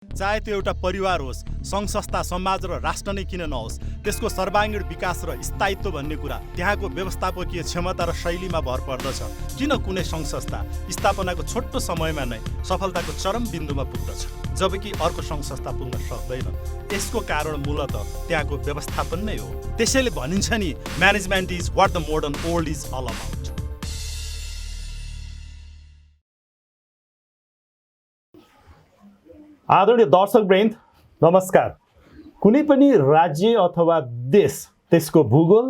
चाहे त्यो एउटा परिवार होस्, सङ्घ संस्था, समाज र राष्ट्र नै किन नहोस्, त्यसको सर्वाङ्गीण विकास र स्थायित्व भन्ने कुरा त्यहाँको व्यवस्थापकीय क्षमता र शैलीमा भर पर्दछ। किन कुनै सङ्घ संस्था स्थापनाको छोटो समयमा नै सफलताको चरम बिन्दुमा पुग्दछ, जबकि अर्को सङ्घ संस्था पुग्न सक्दैन? यसको कारण मूलतः त्यहाँको व्यवस्थापन नै हो। त्यसैले भनिन्छ नि, management is what the modern old is all about. आदरणीय दर्शकवृन्द, नमस्कार। कुनै पनि राज्य अथवा देश त्यसको भूगोल,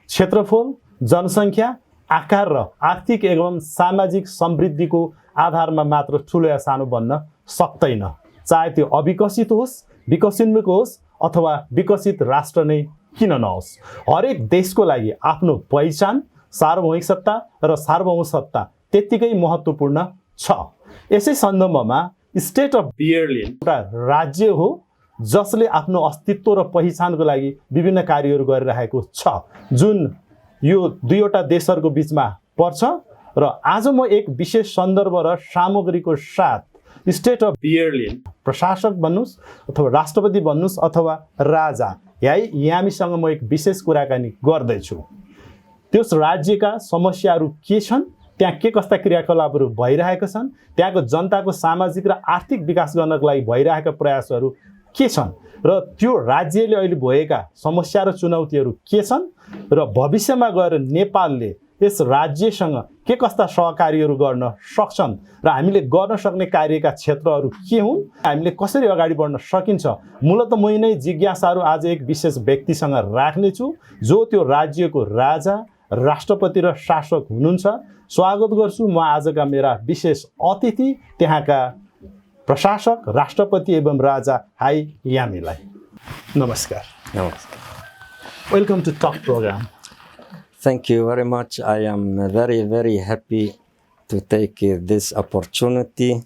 क्षेत्रफल, जनसङ्ख्या, आकार र आर्थिक एवं सामाजिक समृद्धिको आधारमा मात्र ठुलो या सानो बन्न सक्दैन। चाहे त्यो अविकसित होस्, विकसनोन्मुख होस् अथवा विकसित राष्ट्र नै किन नहोस्, हरेक देशको लागि आफ्नो पहिचान, सार्वभौमिक सत्ता र सार्वभौम सत्ता त्यत्तिकै महत्त्वपूर्ण छ। यसै सन्दर्भमा स्टेट अफ बियरल्यान्ड एउटा राज्य हो जसले आफ्नो अस्तित्व र पहिचानको लागि विभिन्न कार्यहरू गरिरहेको छ, जुन यो दुईवटा देशहरूको बिचमा पर्छ। र आज म एक विशेष सन्दर्भ र सामग्रीको साथ स्टेट अफ बियरल्यान्ड प्रशासक भन्नुहोस् अथवा राष्ट्रपति भन्नुहोस् अथवा राजा यामीसँग म एक विशेष कुराकानी गर्दैछु। त्यस राज्यका समस्याहरू के छन्, त्यहाँ के कस्ता क्रियाकलापहरू भइरहेका छन्, त्यहाँको जनताको सामाजिक र आर्थिक विकास गर्नको लागि भइरहेका प्रयासहरू के छन्, र त्यो राज्यले अहिले भएका समस्या र चुनौतीहरू के छन्, र भविष्यमा गएर नेपालले यस राज्यसँग के कस्ता सहकार्यहरू गर्न सक्छन्, र हामीले गर्न सक्ने कार्यका क्षेत्रहरू के हुन्, हामीले कसरी अगाडि बढ्न सकिन्छ। मूलतः मै नै जिज्ञासाहरू आज एक विशेष व्यक्तिसँग राख्नेछु, जो त्यो राज्यको राजा, राष्ट्रपति र शासक हुनुहुन्छ। स्वागत गर्छु म आजका मेरा विशेष अतिथि, त्यहाँका प्रशासक, राष्ट्रपति एवं राजा हाइयामीलाई। नमस्कार। नमस्कार। Welcome to talk programme. Thank you very much. I am very, very happy to take this opportunity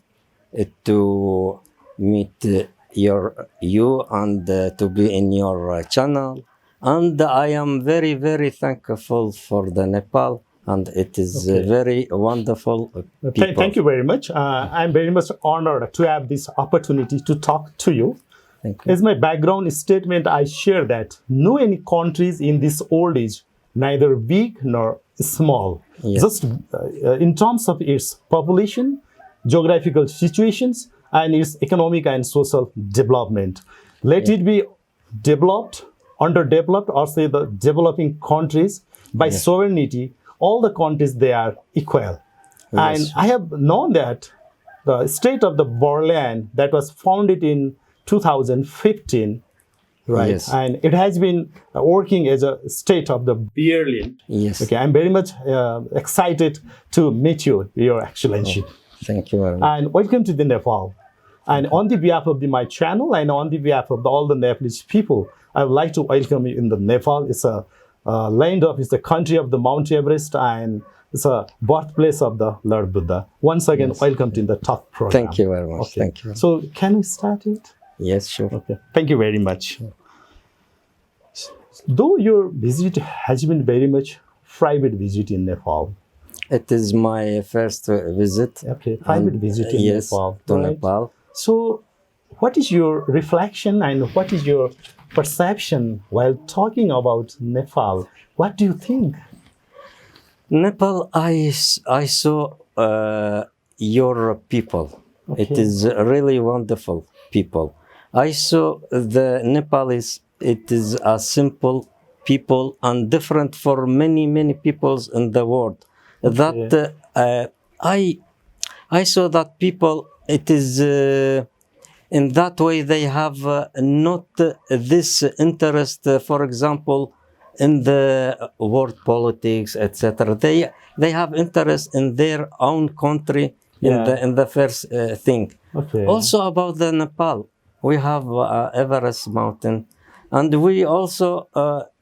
to meet you and to be in your channel. And I am very, very thankful for the Nepal, and it is very wonderful people. Thank you very much. I'm very much honored to have this opportunity to talk to you. Thank you. As my background statement, I share that no any countries in this old age, neither big nor small, Yes. just in terms of its population, geographical situations, and its economic and social development. Let it be developed, underdeveloped, or say the developing countries, by sovereignty, all the countries, they are equal. And Yes. I have known that the state of the Birland that was founded in 2015, right? Yes. And it has been working as a state of the Birland. Yes. Okay, I'm very much excited to meet you, Your Excellency. Thank you very much. And welcome to the Nepal. And on the behalf of my channel and on the behalf of all the Nepalese people, I would like to welcome you in the Nepal. It's a it's the country of the Mount Everest, and it's a birthplace of the Lord Buddha. Once again, welcome to the talk program. Thank you very much. Okay. Thank you. So can we start it? Yes, sure. Okay. Thank you very much. Though your visit has been very much private visit in Nepal. It is my first visit. Okay, private visit in yes, Nepal. to right? Nepal. So what is your reflection and what is your perception while talking about Nepal? What do you think? Nepal, I saw your people. Okay. It is really wonderful people. I saw the Nepalese. It is a simple people and different for many, many peoples in the world. That I saw that people, it is in that way they have not this interest, for example, in the world politics, etc. They have interest in their own country in the first thing. Okay. Also about the Nepal, we have Everest mountain, and we also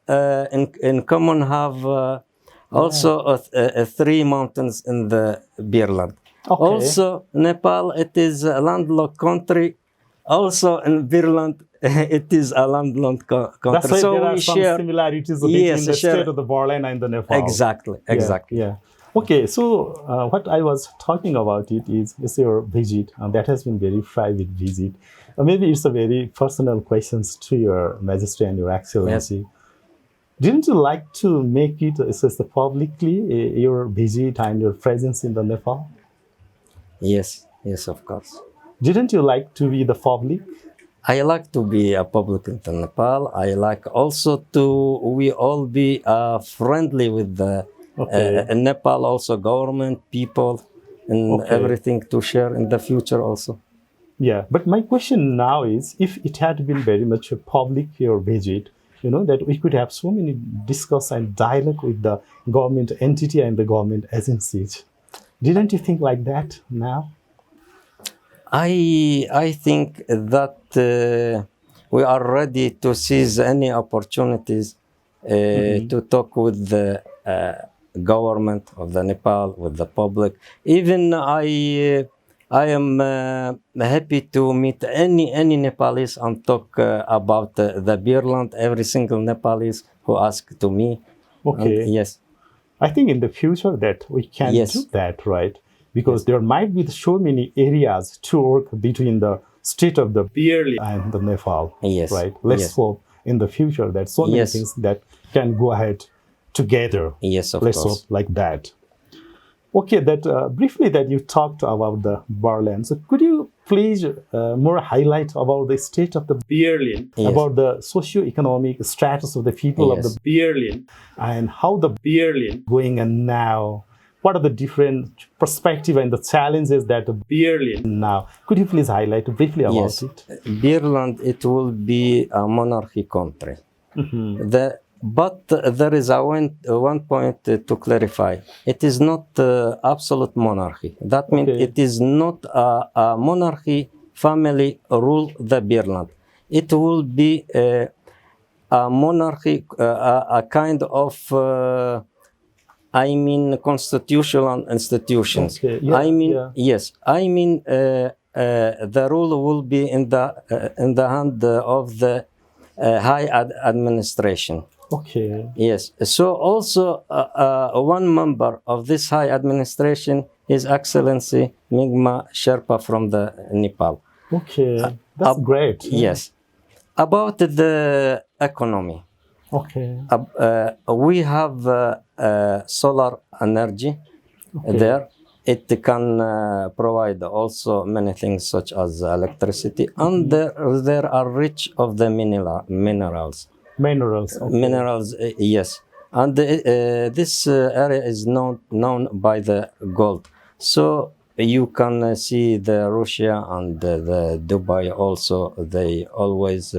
in common have also 3 mountains in the Birland. Okay. Also, Nepal, it is a landlocked country. Also, in Birland, it is a landlocked country. That's why so there are we some share similarities between the share. state of the Birland and the Nepal. Exactly, exactly. Yeah. Okay, so what I was talking about is your visit. That has been very private visit. Maybe it's a very personal questions to your Majesty and your Excellency. Didn't you like to make it publicly your visit and your presence in the Nepal? Yes, yes, of course. Didn't you like to be the public? I like to be a public in Nepal. I like also to we all be friendly with the Nepal also government, people, and everything to share in the future also. Yeah, but my question now is, if it had been very much a public your visit, that we could have so many discuss and dialogue with the government entity and the government agencies. Didn't you think like that now? I think that we are ready to seize any opportunities to talk with the government of the Nepal, with the public. Even I am happy to meet any Nepalese and talk about the Birland. Every single Nepalese who ask to me. Okay. Yes. I think in the future that we can do that, right? Because there might be so many areas to work between the state of the Birland and the Nepal, right? Let's hope in the future that so many things that can go ahead together. Yes, of Let's course. hope like that. Okay, that briefly that you talked about the Birland. So could you please more highlight about the state of the Birland, about the socio-economic status of the people of the Birland, and how the Birland going on now? What are the different perspective and the challenges that the Birland now? Could you please highlight briefly about it? Birland, it will be a monarchy country. But there is one point to clarify. It is not absolute monarchy. That means it is not a monarchy family rule the Birland. It will be a monarchy, a kind of constitutional institutions. Yes. The rule will be in the hand of the high administration. Okay. Yes. So also one member of this high administration is Excellency Migma Sherpa from the Nepal. Okay, that's great. Yes. About the economy. Okay. We have solar energy there. It can provide also many things such as electricity, and there are rich of the minerals. Minerals, yes. And this area is known by the gold. So you can see the Russia and the Dubai also. They always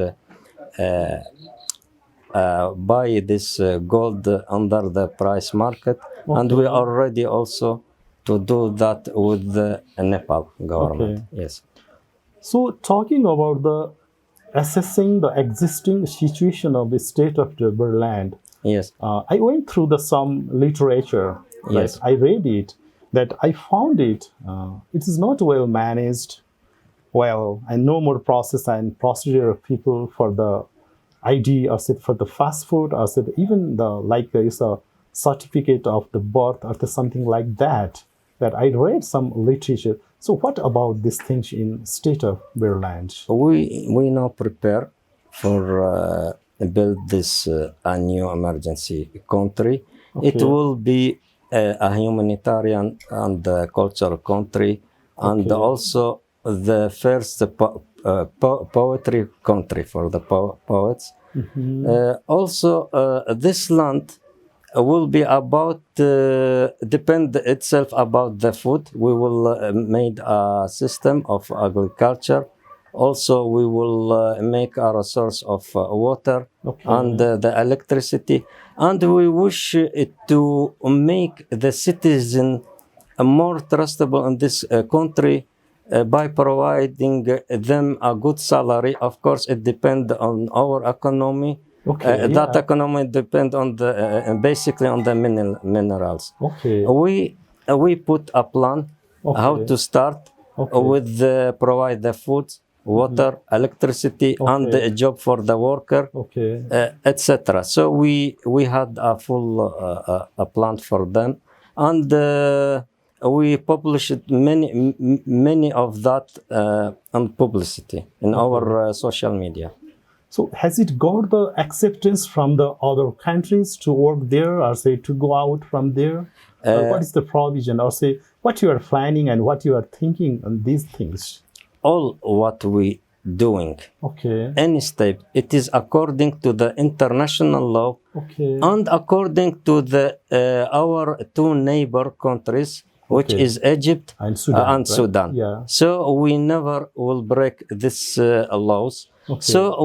buy this gold under the price market, and we are ready also to do that with the Nepal government. Yes. So talking about the assessing the existing situation of the state of the Birland. Yes. I went through some literature. Yes. I read it. That I found it. It is not well managed. Well, and no more process and procedure of people for the ID or for the fast food or even there is a certificate of the birth or something like that. That I read some literature. So what about these things in state of Birland? We now prepare for build this a new emergency country. It will be a humanitarian and cultural country, and also the first poetry country for the poets. Also, this land will be about depend itself about the food. We will make a system of agriculture. Also, we will make a resource of water and the electricity. And we wish to make the citizen more trustable in this country by providing them a good salary. Of course, it depends on our economy. That economy depends on the basically on the minerals. We put a plan how to start with provide the food, water, electricity, and a job for the worker, etc. So we had a full a plan for them. and we published many of that on publicity in our social media. So has it got the acceptance from the other countries to work there, or say to go out from there? Or what is the provision, or say what you are planning and what you are thinking on these things? All what we doing, Okay. any step, it is according to the international law, Okay. and according to the our two neighbor countries, which Okay. is Egypt And Sudan. and right? Sudan. Yeah. So we never will break these laws. Okay. So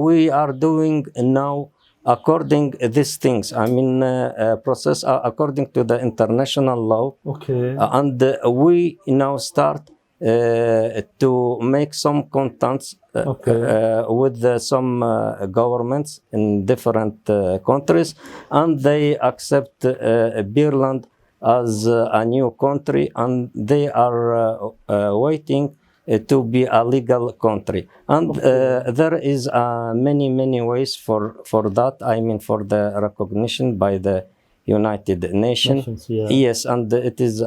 we are doing now according these things. I mean, process according to the international law, Okay. and we now start to make some contacts with some governments in different countries, and they accept Birland as a new country, and they are waiting to be a legal country. And there is many ways for that. I mean, for the recognition by the United Nations. Yeah. Yes, and it is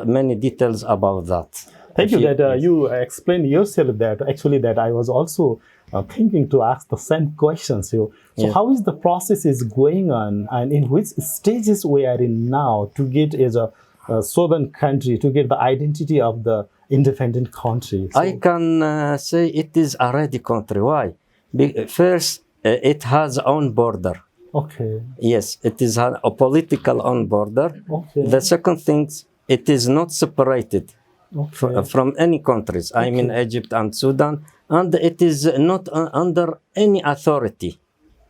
many details about that. Thank you that you explained yourself that actually that I was also thinking to ask the same questions. So how is the process is going on, and in which stages we are in now to get as a southern country, to get the identity of the independent country? So, I can say it is a ready country. Why? First, it has own border. okay. Yes, it is a political own border. Okay. The second thing, it is not separated from any countries. I mean, Egypt and Sudan, and it is not under any authority.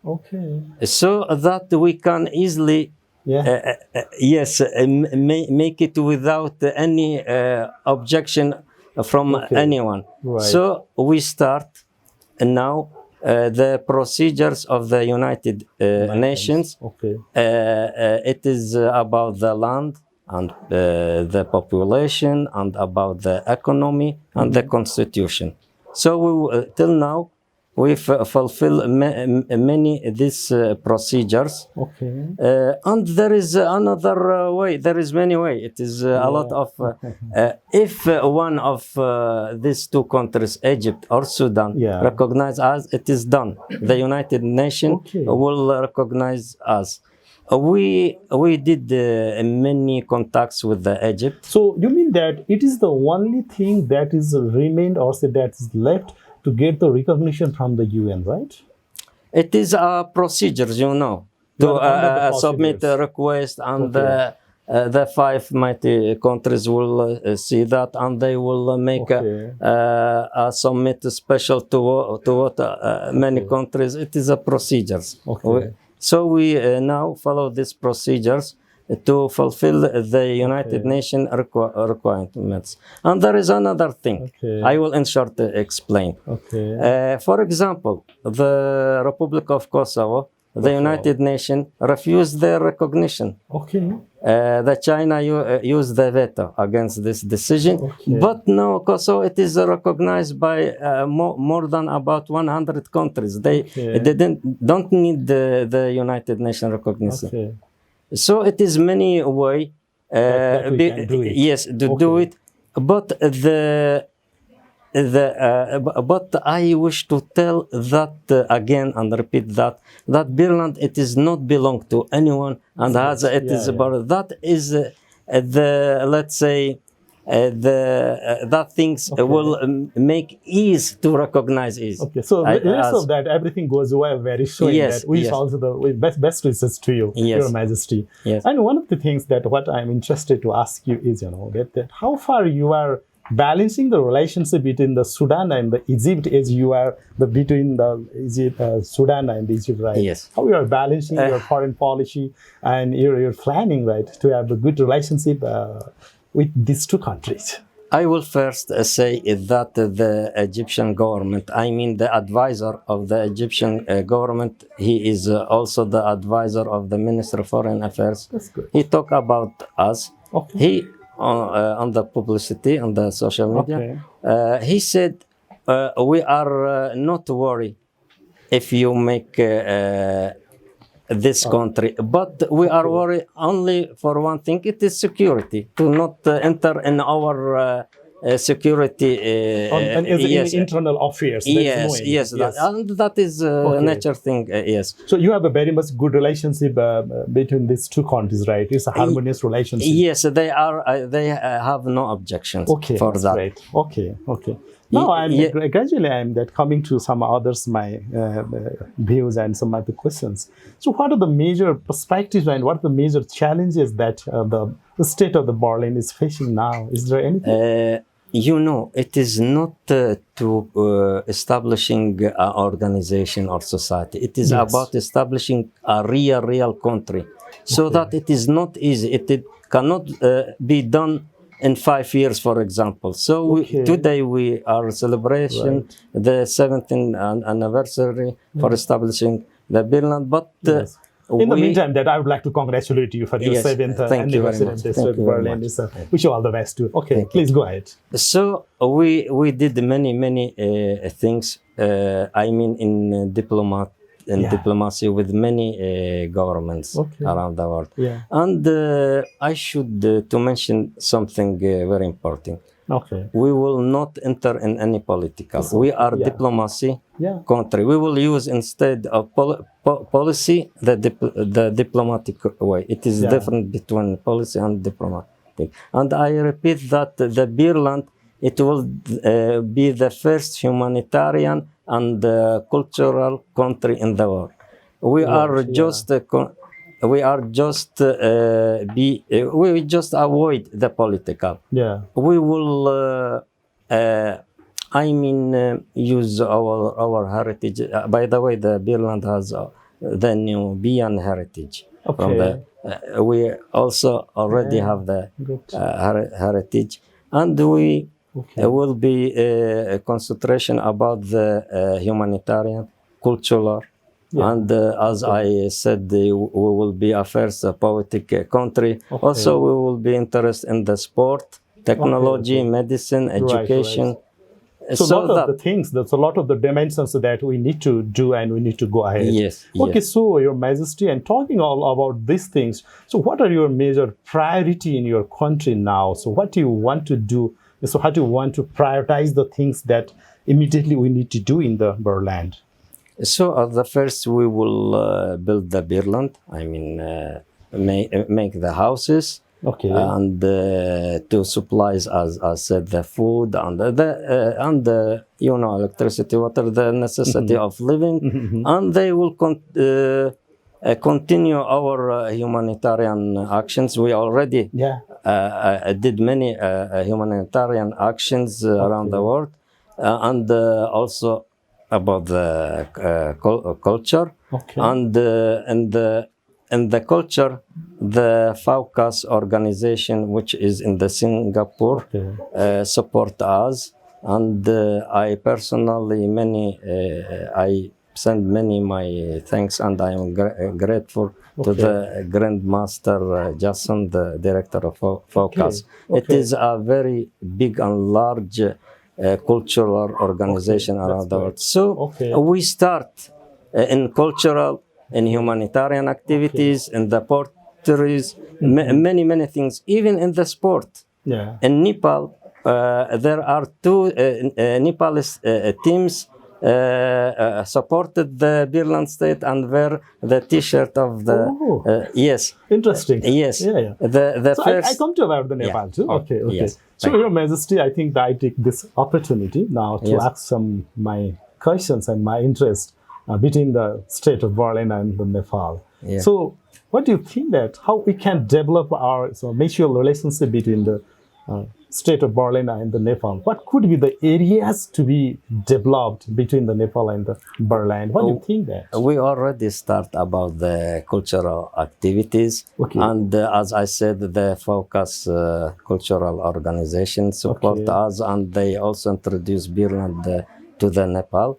Okay. So that we can easily make it without any objection from anyone. Right. So we start now the procedures of the United Nations. Okay. It is about the land and the population, and about the economy and the constitution. So we till now we fulfill many these procedures. Okay. And there is another way. There is many way. It is a lot of. If one of these two countries, Egypt or Sudan, recognize us, it is done. The United Nations will recognize us. We did many contacts with the Egypt. So you mean that it is the only thing that is remained, or say that is left to get the recognition from the UN, right? It is a procedure, to submit a request, and the five mighty countries will see that, and they will make a submit special to what many countries. It is a procedures. So we now follow these procedures to fulfill the United Nations requirements. And there is another thing. I will in short explain. For example, the Republic of Kosovo, the United Nations refused their recognition. The China used the veto against this decision, but now Kosovo, it is recognized by more than about 100 countries. They don't need the United Nations recognition. So it is many way that we can do it. Yes, to do it, but but I wish to tell that again and repeat that Birland, it is not belong to anyone, and as it is about that is the, let's say, that things will make ease to recognize ease. So let's hope that everything goes well very soon. That we also the best wishes to you, Your Majesty. And one of the things that what I'm interested to ask you is, that how far you are balancing the relationship between the Sudan and the Egypt, as you are between the Sudan and Egypt, right? Yes. How you are balancing your foreign policy and your planning, right, to have a good relationship with these two countries? I will first say that the Egyptian government, I mean the advisor of the Egyptian government, he is also the advisor of the Minister of Foreign Affairs. That's good. He talked about us. He on the publicity, on the social media, he said, we are not worried if you make this country. But we are worried only for one thing: it is security, to not enter in our security. And is it in internal affairs? Yes, yes, and that is a nature thing. Yes. So you have a very much good relationship between these two countries, right? It's a harmonious relationship. Yes, they are. They have no objections for that. Right. Okay. Now gradually I'm coming to some others my views and some other questions. So what are the major perspectives and what are the major challenges that the state of the Berlin is facing now? Is there anything? It is not to establishing an organization or society. It is about establishing a real country, so that it is not easy. It cannot be done in 5 years, for example. So today we are celebrating the 17th anniversary for establishing the Birland, but in the meantime, that I would like to congratulate you for your 7th anniversary of this Berlin. Wish you all the best too. Okay, please go ahead. So we did many things. I mean, in diplomacy with many governments around the world. And I should to mention something very important. We will not enter in any political. We are diplomacy country. We will use instead of policy the diplomatic way. It is different between policy and diplomatic. And I repeat that the Birland, it will be the first humanitarian and cultural country in the world. We just avoid the political. We will use our heritage. By the way, the Birland has the Nubian heritage. We also already have the heritage, and we will be a concentration about the humanitarian, cultural, and as I said, we will be a first poetic country. Also, we will be interested in the sport, technology, medicine, education. So a lot of the things, there's a lot of the dimensions that we need to do and we need to go ahead. So Your Majesty, and talking all about these things, so what are your major priority in your country now? So what do you want to do? So how do you want to prioritize the things that immediately we need to do in the Birland? So at the first we will build the Birland. I mean, make the houses. And to supplies, as I said, the food and the electricity, water, the necessity of living, and they will continue our humanitarian actions. We already did many humanitarian actions around the world, and also about the culture and in the culture, the FAUCAS organization, which is in the Singapore, support us, and I personally I send many my thanks, and I am grateful to the Grandmaster Jason, the director of FAUCAS. It is a very big and large cultural organization around the world. So we start in cultural, in humanitarian activities, in the porteries, many things, even in the sport. In Nepal, there are two Nepalese teams supported the Birland state and wear the T-shirt of the Interesting. The so first I come to about the Nepal too. So Your Majesty, I think that I take this opportunity now to ask some my questions and my interest between the state of Berlin and the Nepal. So what do you think that how we can develop our mutual relationship between the state of Berlin and the Nepal? What could be the areas to be developed between the Nepal and the Berlin? What do you think that? We already start about the cultural activities, and as I said, the FAUCAS cultural organization support us, and they also introduce Birland to the Nepal.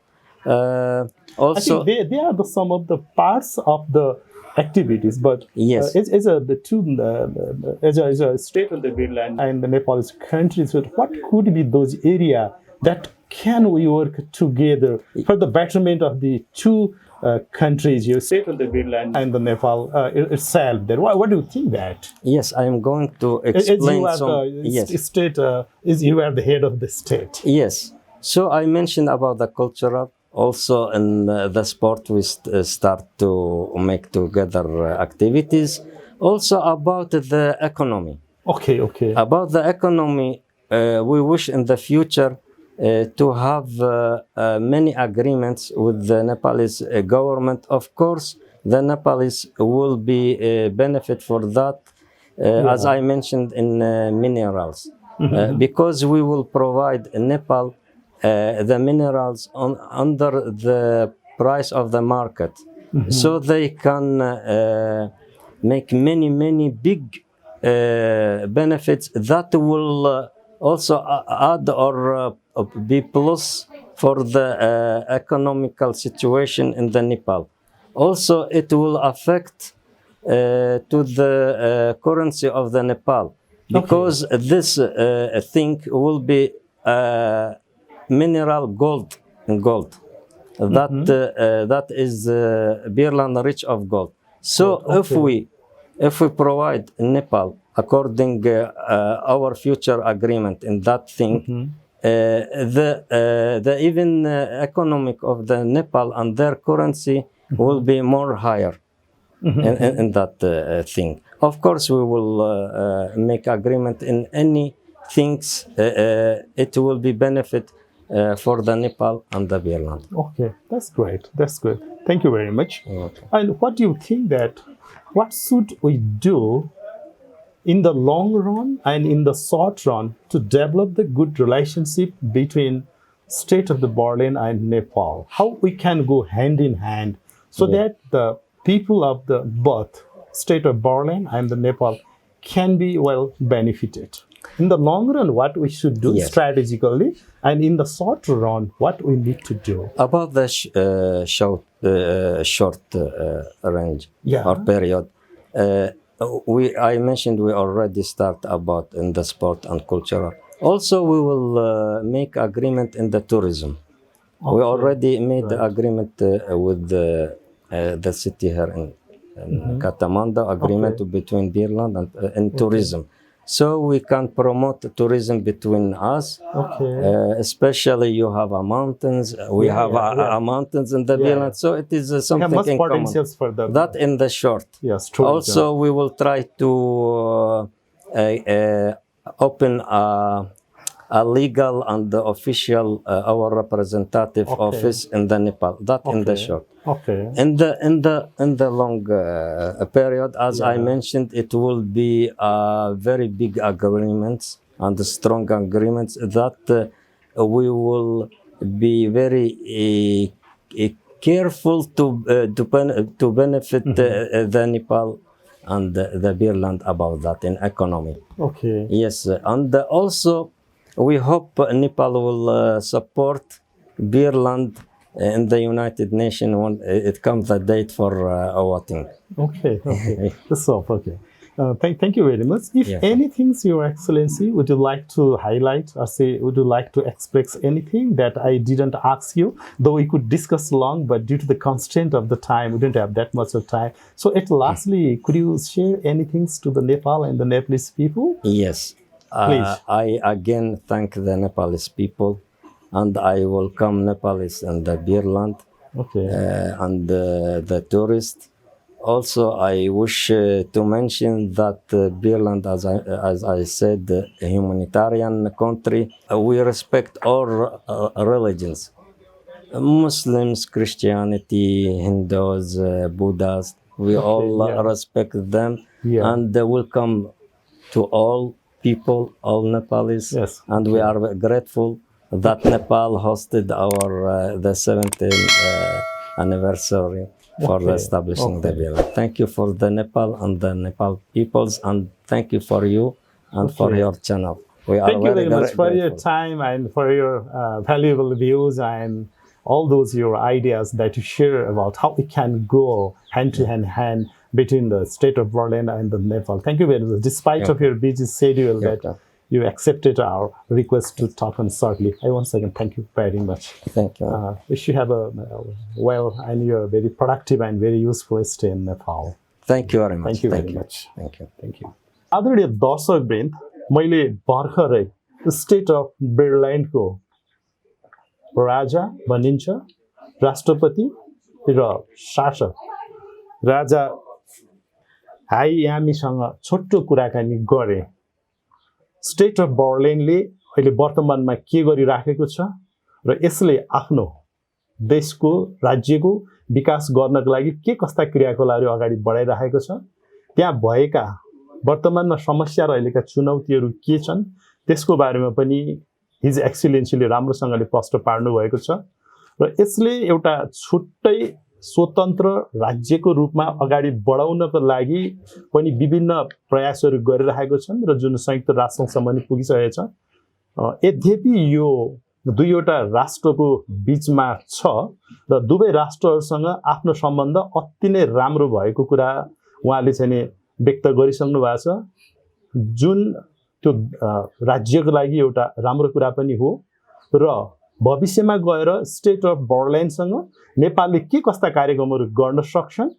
Also, I think they are some of the parts of the activities, but as a state of the Birland and the Nepalese countries, what could be those areas that can we work together for the betterment of the two countries, your state of the Birland and the Nepal itself? There, what do you think that? Yes, I am going to As explain you are some. the Yes. state, as you are the head of the state. Yes. So I mentioned about the cultural. Also in the sport, we start to make together activities. Also about the economy. Okay, okay. About the economy, we wish in the future to have many agreements with the Nepalese government. Of course, the Nepalese will be benefit for that, as I mentioned in minerals, because we will provide Nepal the minerals under the price of the market, so they can make many big benefits that will also add or be plus for the economical situation in the Nepal. Also, it will affect to the currency of the Nepal, because this thing will be mineral gold. That is Birland rich of gold. So if we provide Nepal according our future agreement in that thing, the even economic of the Nepal and their currency will be more higher in that thing. Of course, we will make agreement in any things. It will be benefit for the Nepal and the Birland. Okay, that's great. That's good. Thank you very much. Okay. And what do you think that, what should we do in the long run and in the short run to develop the good relationship between state of the Birland and Nepal? How we can go hand in hand so that the people of the both state of Birland and the Nepal can be well benefited? In the long run, what we should do strategically, and in the short run, what we need to do. About the short range or period, I mentioned we already start about in the sport and cultural. Also, we will make agreement in the tourism. We already made the agreement with the city here in Kathmandu, agreement between Birland and tourism. So we can promote tourism between us. Especially you have a mountains. We have a mountains in the Birland. So it is something much in common. potentials for them. That in the short. Yes, tourism. Also, we will try to open a legal and official our representative office in the Nepal. That in the short. In the long period, as I mentioned, it will be very big agreements and strong agreements that we will be very careful to benefit the Nepal and the Birland about that in economy. Yes, and also we hope Nepal will support Birland in the United Nations when it comes the date for voting. That's all. Thank you very much. If anything, Your Excellency, would you like to highlight or say, would you like to express anything that I didn't ask you? Though we could discuss long, but due to the constraint of the time, we didn't have that much of time. So at lastly, could you share anything to the Nepal and the Nepalese people? Yes. I again thank the Nepalese people, and I welcome Nepalese and the Birland and the tourists. Also, I wish to mention that Birland, as I said, a humanitarian country. We respect all religions, Muslims, Christianity, Hindus, Buddhists. We all respect them and welcome to all people, all Nepalese, and we are grateful that Nepal hosted our the 17th anniversary for establishing the Birland. Thank you for the Nepal and the Nepal peoples, and thank you for you and for your channel. We are thank you very much grateful for your time and for your valuable views and all those your ideas that you share about how we can go hand to hand between the state of Birland and the Nepal. Thank you very much. Despite of your busy schedule, that you accepted our request to talk on shortly. I once again thank you very much. Thank you. Wish you have a well and you're very productive and very useful stay in Nepal. Thank you very much. Thank you very much. Thank you. Thank you. आदरणीय दर्शकवृन्द, मैले भर्खरै state of बिरल्यान्डको राजा भनिन्छ, राष्ट्रपति र शासक राजा हाइयामीसँग छोटो कुराकानी गरे। State of बर्लिनले अहिले वर्तमानमा के गरिराखेको छ र यसले आफ्नो देशको राज्यको विकास गर्नको लागि के कस्ता क्रियाकलापहरू अगाडि बढाइरहेको छ, त्यहाँ भएका वर्तमानमा समस्या र अहिलेका चुनौतीहरू के छन् त्यसको बारेमा पनि हिज एक्सिलेन्सीले राम्रोसँगले प्रश्न पार्नु भएको छ र यसले एउटा छुट्टै स्वतन्त्र राज्यको रूपमा अगाडि बढाउनको लागि पनि विभिन्न प्रयासहरू गरिरहेको छन् र जुन संयुक्त राष्ट्रसम्म पनि पुगिसकेको छ। यद्यपि यो दुईवटा राष्ट्रको बीचमा छ र दुवै राष्ट्रहरूसँग आफ्नो सम्बन्ध अति नै राम्रो भएको कुरा उहाँले चाहिँ व्यक्त गरिसक्नु भएको छ, जुन त्यो राज्यको लागि एउटा राम्रो कुरा पनि हो र भविष्यमा गएर स्टेट अफ बर्लिनसँग नेपालले के कस्ता कार्यक्रमहरू गर्न सक्छन्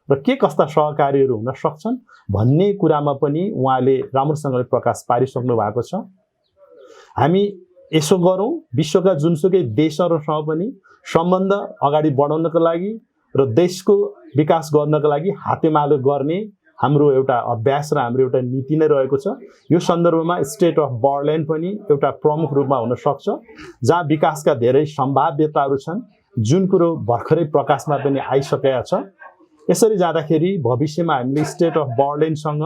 र के कस्ता सहकारीहरू हुन सक्छन् भन्ने कुरामा पनि उहाँले राम्रोसँगले प्रकाश पारिसक्नु भएको छ। हामी यसो गरौँ, विश्वका जुनसुकै देशहरूसँग पनि सम्बन्ध अगाडि बढाउनको लागि र देशको विकास गर्नको लागि हातेमालो गर्ने हाम्रो एउटा अभ्यास र हाम्रो एउटा नीति नै रहेको छ। यो सन्दर्भमा स्टेट अफ बर्लिन पनि एउटा प्रमुख रूपमा हुन सक्छ, जहाँ विकासका धेरै सम्भाव्यताहरू छन्, जुन कुरो भर्खरै प्रकाशमा पनि आइसकेका छ। यसरी जाँदाखेरि भविष्यमा हामीले स्टेट अफ बर्लिनसँग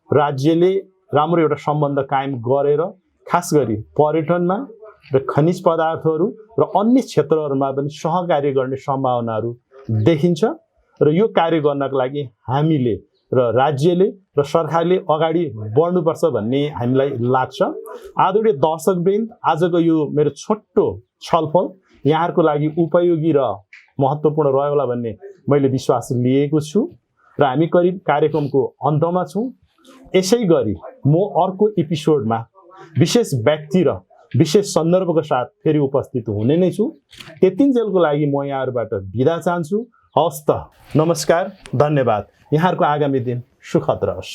राज्यले राम्रो एउटा सम्बन्ध कायम गरेर खास गरी पर्यटनमा र खनिज पदार्थहरू र अन्य क्षेत्रहरूमा पनि सहकार्य गर्ने सम्भावनाहरू देखिन्छ र यो कार्य गर्नको लागि हामीले र राज्यले र सरकारले अगाडि बढ्नुपर्छ भन्ने हामीलाई लाग्छ। आदरणीय दर्शकवृन्द, आजको यो मेरो छोटो छलफल यहाँहरूको लागि उपयोगी र महत्त्वपूर्ण रह्यो होला भन्ने मैले विश्वास लिएको छु र हामी करिब कार्यक्रमको अन्तमा छौँ। यसै गरी म अर्को एपिसोडमा विशेष व्यक्ति र विशेष सन्दर्भको साथ फेरि उपस्थित हुने नै छु। त्यतिन्जेलको लागि म यहाँहरूबाट बिदा चाहन्छु। हवस् त, नमस्कार, धन्यवाद। यहाँहरूको आगामी दिन सुखद रहोस्।